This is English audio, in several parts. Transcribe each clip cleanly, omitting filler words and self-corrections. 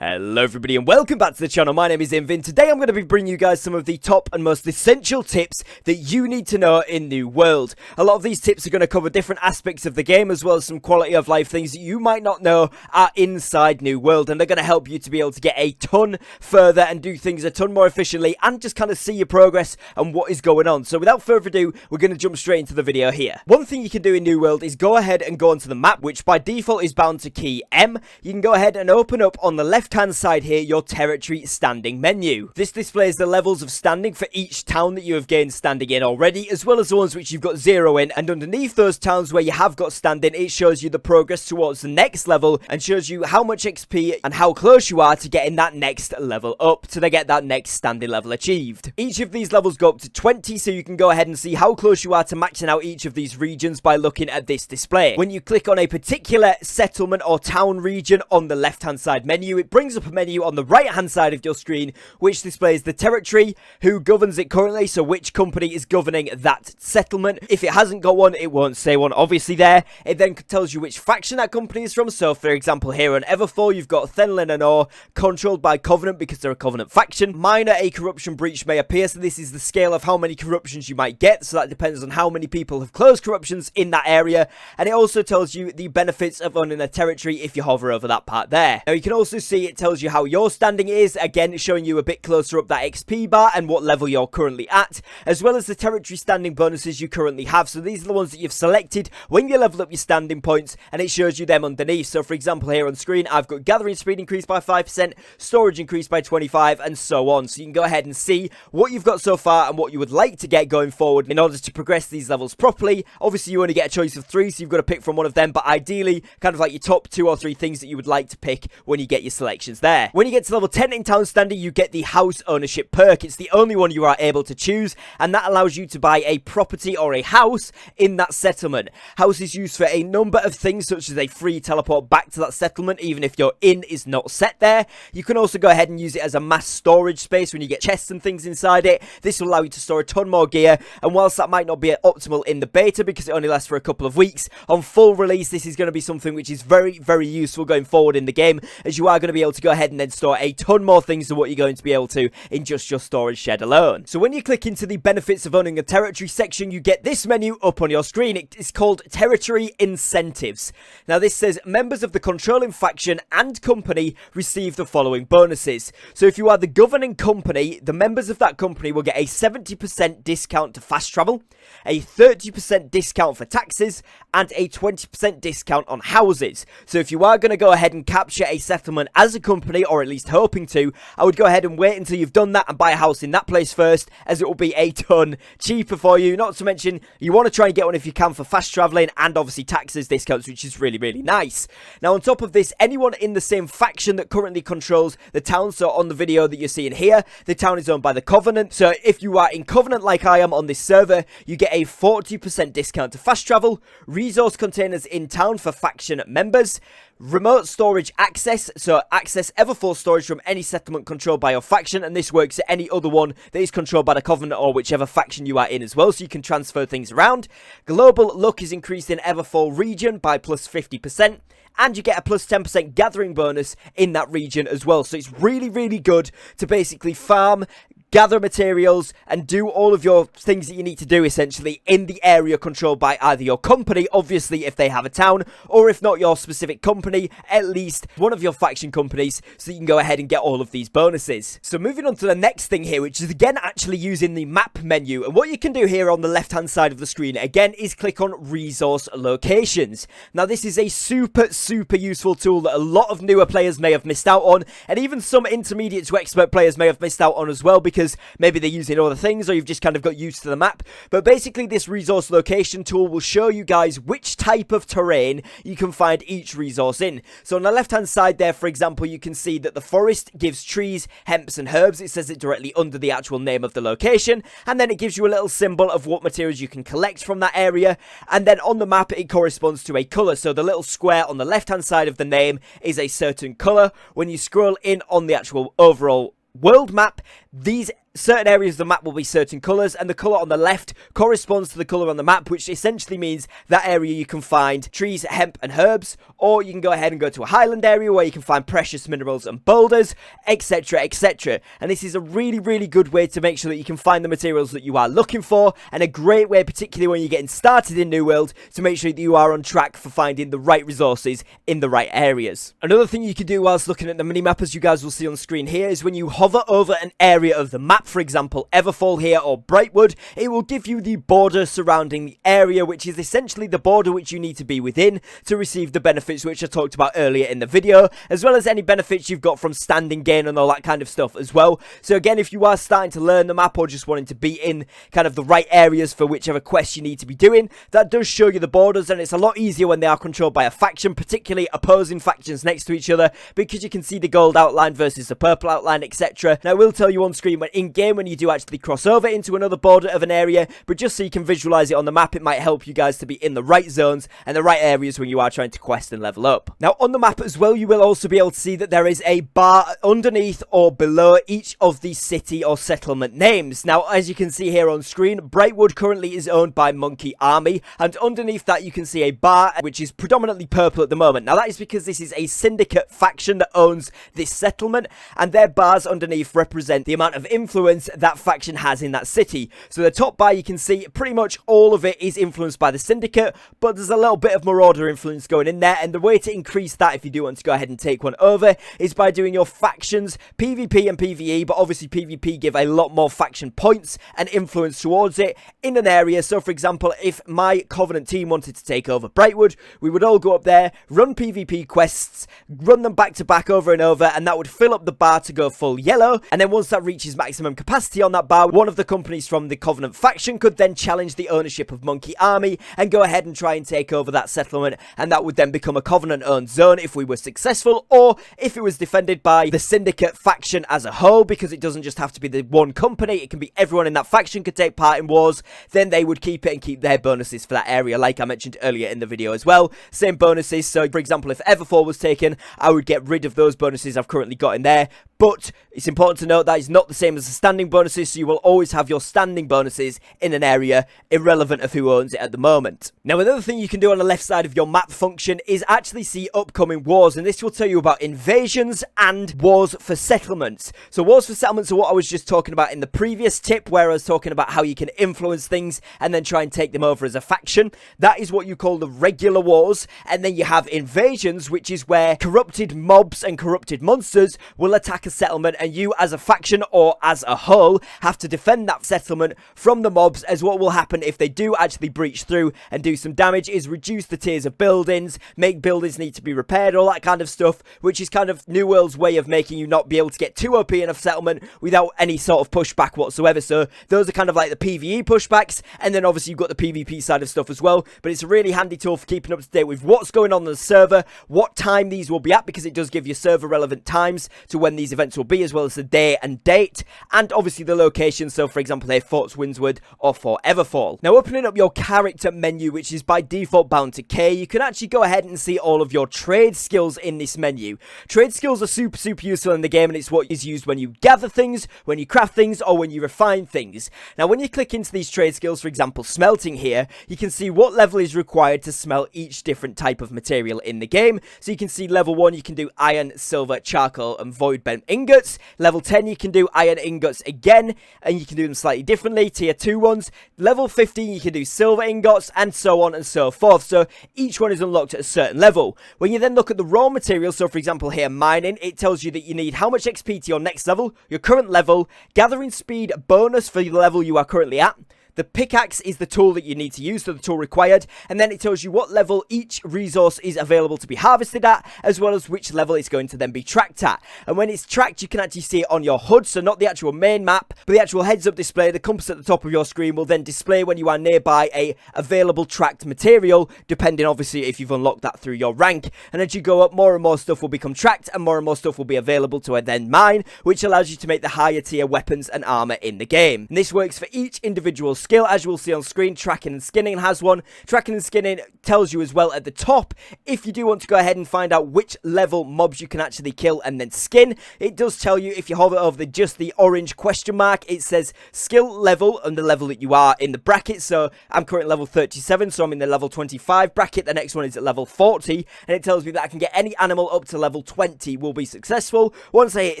Hello everybody and welcome back to the channel. My name is Invin. Today I'm going to be bringing you guys some of the top and most essential tips that you need to know in New World. A lot of these tips are going to cover different aspects of the game as well as some quality of life things that you might not know are inside New World, and they're going to help you to be able to get a ton further and do things a ton more efficiently and just kind of see your progress and what is going on. So without further ado, we're going to jump straight into the video here. One thing you can do in New World is go ahead and go onto the map, which by default is bound to key M. You can go ahead and open up on the left hand side here your territory standing menu. This displays the levels of standing for each town that you have gained standing in already, as well as the ones which you've got 0 in, and underneath those towns where you have got standing, it shows you the progress towards the next level and shows you how much XP and how close you are to getting that next level up, to get that next standing level achieved. Each of these levels go up to 20, so you can go ahead and see how close you are to maxing out each of these regions by looking at this display. When you click on a particular settlement or town region on the left hand side menu, it brings up a menu on the right hand side of your screen which displays the territory, who governs it currently, so which company is governing that settlement. If it hasn't got one, it won't say one obviously there. It then tells you which faction that company is from. So for example here on Everfall you've got Thenlin and Or controlled by Covenant because they're a Covenant faction. Minor a corruption breach may appear, so this is the scale of how many corruptions you might get, so that depends on how many people have closed corruptions in that area. And it also tells you the benefits of owning a territory if you hover over that part there. Now you can also see it tells you how your standing is, again showing you a bit closer up that XP bar and what level you're currently at, as well as the territory standing bonuses you currently have. So these are the ones that you've selected when you level up your standing points, and it shows you them underneath. So for example here on screen I've got gathering speed increased by 5%, storage increased by 25, and so on. So you can go ahead and see what you've got so far and what you would like to get going forward in order to progress these levels properly. Obviously you only get a choice of 3, so you've got to pick from one of them, but ideally kind of like your top 2 or 3 things that you would like to pick when you get your selections there. When you get to level 10 in town standing, you get the house ownership perk. It's the only one you are able to choose, and that allows you to buy a property or a house in that settlement. House is used for a number of things, such as a free teleport back to that settlement even if your inn is not set there. You can also go ahead and use it as a mass storage space when you get chests and things inside it. This will allow you to store a ton more gear, and whilst that might not be optimal in the beta because it only lasts for a couple of weeks, on full release this is going to be something which is very useful going forward in the game, as you are going to be able to go ahead and then store a ton more things than what you're going to be able to in just your storage shed alone. So when you click into the benefits of owning a territory section, you get this menu up on your screen. It is called Territory Incentives. Now this says members of the controlling faction and company receive the following bonuses. So if you are the governing company, the members of that company will get a 70% discount to fast travel, a 30% discount for taxes, and a 20% discount on houses. So if you are going to go ahead and capture a settlement as a company, or at least hoping to, I would go ahead and wait until you've done that and buy a house in that place first, as it will be a ton cheaper for you. Not to mention you want to try and get one if you can for fast traveling and obviously taxes discounts, which is really nice. Now on top of this, anyone in the same faction that currently controls the town, so on the video that you're seeing here, the town is owned by the Covenant. So if you are in Covenant like I am on this server, you get a 40% discount to fast travel, resource containers in town for faction members, remote storage access, so access Everfall storage from any settlement controlled by your faction, and this works at any other one that is controlled by the Covenant or whichever faction you are in as well, so you can transfer things around. Global luck is increased in Everfall region by plus 50%, and you get a plus 10% gathering bonus in that region as well. So it's really good to basically farm, gather materials, and do all of your things that you need to do essentially in the area controlled by either your company, obviously if they have a town, or if not your specific company, at least one of your faction companies, so you can go ahead and get all of these bonuses. So moving on to the next thing here, which is again actually using the map menu, and what you can do here on the left hand side of the screen again is click on resource locations. Now this is a super useful tool that a lot of newer players may have missed out on, and even some intermediate to expert players may have missed out on as well, because maybe they're using other things or you've just kind of got used to the map. But basically this resource location tool will show you guys which type of terrain you can find each resource in. So on the left hand side there, for example, you can see that the forest gives trees, hemps and herbs. It says it directly under the actual name of the location, and then it gives you a little symbol of what materials you can collect from that area, and then on the map it corresponds to a colour. So the little square on the left hand side of the name is a certain colour. When you scroll in on the actual overall world map, these certain areas of the map will be certain colours, and the colour on the left corresponds to the colour on the map, which essentially means that area you can find trees, hemp and herbs, or you can go ahead and go to a highland area where you can find precious minerals and boulders, etc, etc. And this is a really good way to make sure that you can find the materials that you are looking for, and a great way, particularly when you're getting started in New World, to make sure that you are on track for finding the right resources in the right areas. Another thing you can do whilst looking at the minimap, as you guys will see on screen here, is when you hover over an area of the map, for example Everfall here or Brightwood, it will give you the border surrounding the area, which is essentially the border which you need to be within to receive the benefits which I talked about earlier in the video, as well as any benefits you've got from standing gain and all that kind of stuff as well. So again, if you are starting to learn the map or just wanting to be in kind of the right areas for whichever quest you need to be doing, that does show you the borders, and it's a lot easier when they are controlled by a faction, particularly opposing factions next to each other, because you can see the gold outline versus the purple outline, etc. Now I will tell you on screen when in game when you do actually cross over into another border of an area, but just so you can visualize it on the map, it might help you guys to be in the right zones and the right areas when you are trying to quest and level up. Now on the map as well, you will also be able to see that there is a bar underneath or below each of the city or settlement names. Now as you can see here on screen, Brightwood currently is owned by Monkey Army, and underneath that you can see a bar which is predominantly purple at the moment. Now that is because this is a syndicate faction that owns this settlement, and their bars underneath represent the amount of influence that faction has in that city. So the top bar, you can see pretty much all of it is influenced by the syndicate, but there's a little bit of marauder influence going in there, and the way to increase that, if you do want to go ahead and take one over, is by doing your factions PvP and PvE, but obviously PvP give a lot more faction points and influence towards it in an area. So for example, if my Covenant team wanted to take over Brightwood, we would all go up there, run PvP quests, run them back to back over and over, and that would fill up the bar to go full yellow. And then once that reaches maximum capacity on that bar, one of the companies from the Covenant faction could then challenge the ownership of Monkey Army and go ahead and try and take over that settlement, and that would then become a Covenant owned zone if we were successful, or if it was defended by the syndicate faction as a whole, because it doesn't just have to be the one company, it can be everyone in that faction could take part in wars. Then they would keep it and keep their bonuses for that area, like I mentioned earlier in the video as well. Same bonuses. So for example, if Everfall was taken, I would get rid of those bonuses I've currently got in there. But it's important to note that it's not the same as the standing bonuses, so you will always have your standing bonuses in an area, irrelevant of who owns it at the moment. Now, another thing you can do on the left side of your map function is actually see upcoming wars, and this will tell you about invasions and wars for settlements. So wars for settlements are what I was just talking about in the previous tip, where I was talking about how you can influence things and then try and take them over as a faction. That is what you call the regular wars. And then you have invasions, which is where corrupted mobs and corrupted monsters will attack a settlement, and you as a faction or as a whole have to defend that settlement from the mobs, as what will happen if they do actually breach through and do some damage is reduce the tiers of buildings, make buildings need to be repaired, all that kind of stuff, which is kind of New World's way of making you not be able to get too OP in a settlement without any sort of pushback whatsoever. So those are kind of like the PvE pushbacks, and then obviously you've got the PvP side of stuff as well. But it's a really handy tool for keeping up to date with what's going on the server, what time these will be at, because it does give you server relevant times to when these events will be, as well as the day and date, and obviously the location. So for example here, Forts Windswood or Fort Everfall. Now opening up your character menu, which is by default bound to K, you can actually go ahead and see all of your trade skills in this menu. Trade skills are super useful in the game, and it's what is used when you gather things, when you craft things, or when you refine things. Now when you click into these trade skills, for example smelting here, you can see what level is required to smelt each different type of material in the game. So you can see level 1 you can do iron, silver, charcoal and void bent ingots. Level 10 you can do iron ingots again, and you can do them slightly differently, tier 2 ones. Level 15 you can do silver ingots, and so on and so forth. So each one is unlocked at a certain level. When you then look at the raw material, so for example here mining, it tells you that you need how much XP to your next level, your current level, gathering speed bonus for the level you are currently at. The pickaxe is the tool that you need to use, so the tool required, and then it tells you what level each resource is available to be harvested at, as well as which level it's going to then be tracked at. And when it's tracked, you can actually see it on your HUD, so not the actual main map, but the actual heads-up display. The compass at the top of your screen will then display when you are nearby a available tracked material, depending obviously if you've unlocked that through your rank. And as you go up, more and more stuff will become tracked, and more stuff will be available to then mine, which allows you to make the higher tier weapons and armor in the game. And this works for each individual skill skill, as you will see on screen. Tracking and skinning has one. Tracking and skinning tells you as well at the top, if you do want to go ahead and find out which level mobs you can actually kill and then skin, it does tell you, if you hover over just the orange question mark, it says skill level and the level that you are in the bracket. So I'm currently level 37, so I'm in the level 25 bracket. The next one is at level 40, and it tells me that I can get any animal up to level 20 will be successful. Once I hit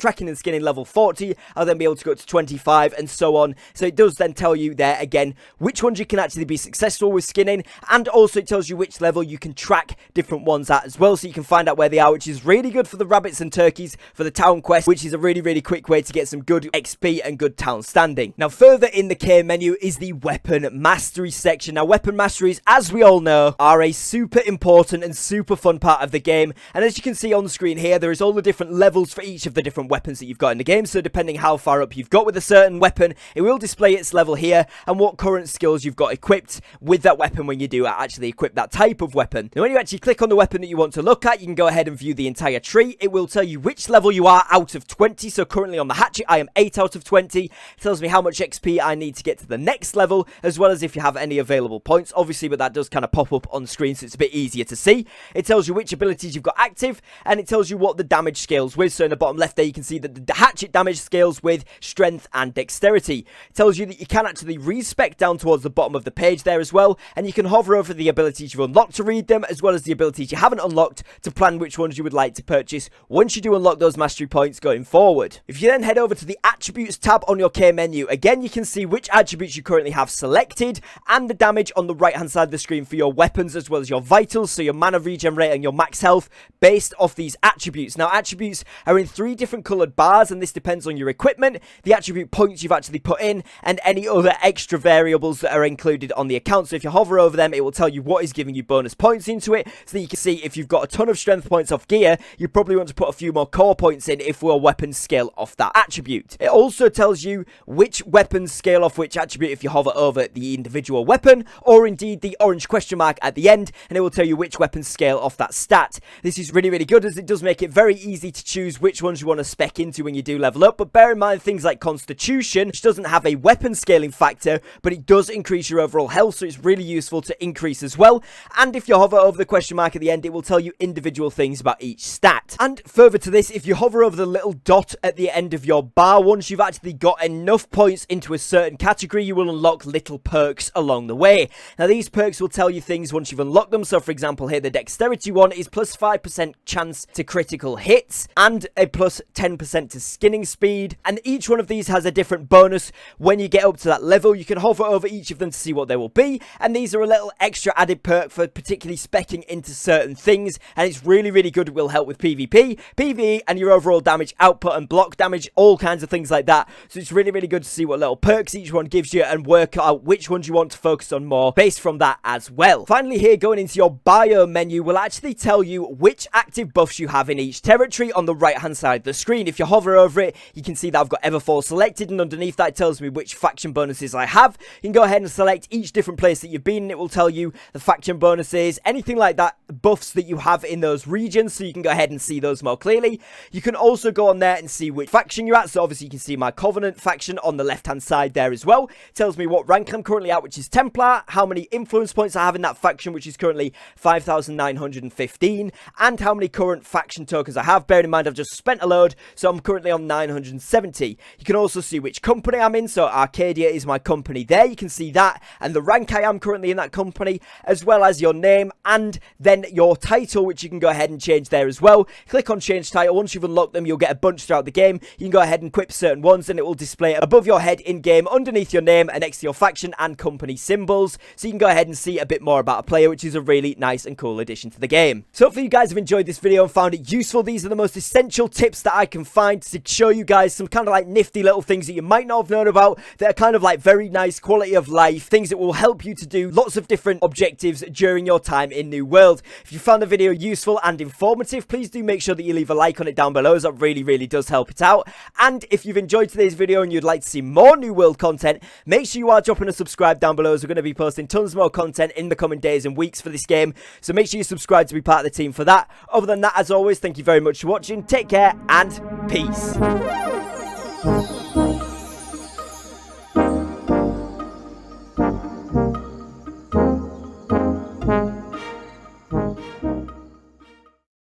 tracking and skinning level 40, I'll then be able to go to 25 and so on. So it does then tell you there again which ones you can actually be successful with skinning, and also it tells you which level you can track different ones at as well, so you can find out where they are, which is really good for the rabbits and turkeys for the town quest, which is a really quick way to get some good XP and good town standing. Now further in the K menu is the weapon mastery section. Now weapon masteries, as we all know, are a super important and super fun part of the game, and as you can see on the screen here, there is all the different levels for each of the different weapons that you've got in the game. So depending how far up you've got with a certain weapon, it will display its level here and what current skills you've got equipped with that weapon when you do actually equip that type of weapon. Now when you actually click on the weapon that you want to look at, you can go ahead and view the entire tree. It will tell you which level you are out of 20. So currently on the hatchet I am 8 out of 20. It tells me how much XP I need to get to the next level, as well as if you have any available points, obviously, but that does kind of pop up on screen, so it's a bit easier to see. It tells you which abilities you've got active, and it tells you what the damage scales with. So in the bottom left there you can see that the hatchet damage scales with strength and dexterity. It tells you that you can actually respec down towards the bottom of the page there as well, and you can hover over the abilities you've unlocked to read them, as well as the abilities you haven't unlocked to plan which ones you would like to purchase once you do unlock those mastery points going forward. If you then head over to the attributes tab on your K menu, again you can see which attributes you currently have selected and the damage on the right hand side of the screen for your weapons, as well as your vitals, so your mana regen rate and your max health based off these attributes. Now attributes are in 3 different coloured bars, and this depends on your equipment, the attribute points you've actually put in, and any other extra variables that are included on the account. So if you hover over them, it will tell you what is giving you bonus points into it, so that you can see if you've got a ton of strength points off gear, you probably want to put a few more core points in if your weapons scale off that attribute. It also tells you which weapons scale off which attribute if you hover over the individual weapon, or indeed the orange question mark at the end, and it will tell you which weapons scale off that stat. This is really good, as it does make it very easy to choose which ones you want to spec into when you do level up. But bear in mind things like Constitution, which doesn't have a weapon scaling factor, but it does increase your overall health, so it's really useful to increase as well. And if you hover over the question mark at the end, it will tell you individual things about each stat. And further to this, if you hover over the little dot at the end of your bar, once you've actually got enough points into a certain category, you will unlock little perks along the way. Now these perks will tell you things once you've unlocked them. So for example here, the dexterity one is plus 5% chance to critical hits and a plus 10% to skinning speed, and each one of these has a different bonus when you get up to that level. You can hover over each of them to see what they will be, and these are a little extra added perk for particularly specking into certain things, and it's really good. It will help with PvP, PvE, and your overall damage output and block damage, all kinds of things like that. So it's really good to see what little perks each one gives you and work out which ones you want to focus on more based from that as well. Finally here, going into your bio menu will actually tell you which active buffs you have in each territory on the right hand side of the screen. If you hover over it, you can see that I've got Everfall selected, and underneath that it tells me which faction bonuses I have. You can go ahead and select each different place that you've been, and it will tell you the faction bonuses, anything like that, buffs that you have in those regions, so you can go ahead and see those more clearly. You can also go on there and see which faction you're at, so obviously you can see my Covenant faction on the left hand side there as well. It tells me what rank I'm currently at, which is Templar, how many influence points I have in that faction, which is currently 5,915, and how many current faction tokens I have. Bearing in mind I've just spent a load, so I'm currently on 970. You can also see which company I'm in, so Arcadia is my company there. You can see that, and the rank I am currently in that company, as well as your name, and then your title, which you can go ahead and change there as well. Click on change title. Once you've unlocked them, you'll get a bunch throughout the game. You can go ahead and equip certain ones, and it will display above your head in game, underneath your name, and next to your faction and company symbols, so you can go ahead and see a bit more about a player, which is a really nice and cool addition to the game. So hopefully you guys have enjoyed this video and found it useful. These are the most essential tips that I can find to show you guys some kind of like nifty little things that you might not have known about, that are kind of like very nice quality of life, things that will help you to do lots of different objectives during your time in New World. If you found the video useful and informative, please do make sure that you leave a like on it down below, as that really does help it out. And if you've enjoyed today's video and you'd like to see more New World content, make sure you are dropping a subscribe down below, as we're going to be posting tons more content in the coming days and weeks for this game. So make sure you subscribe to be part of the team for that. Other than that, as always, thank you very much for watching. Take care and peace.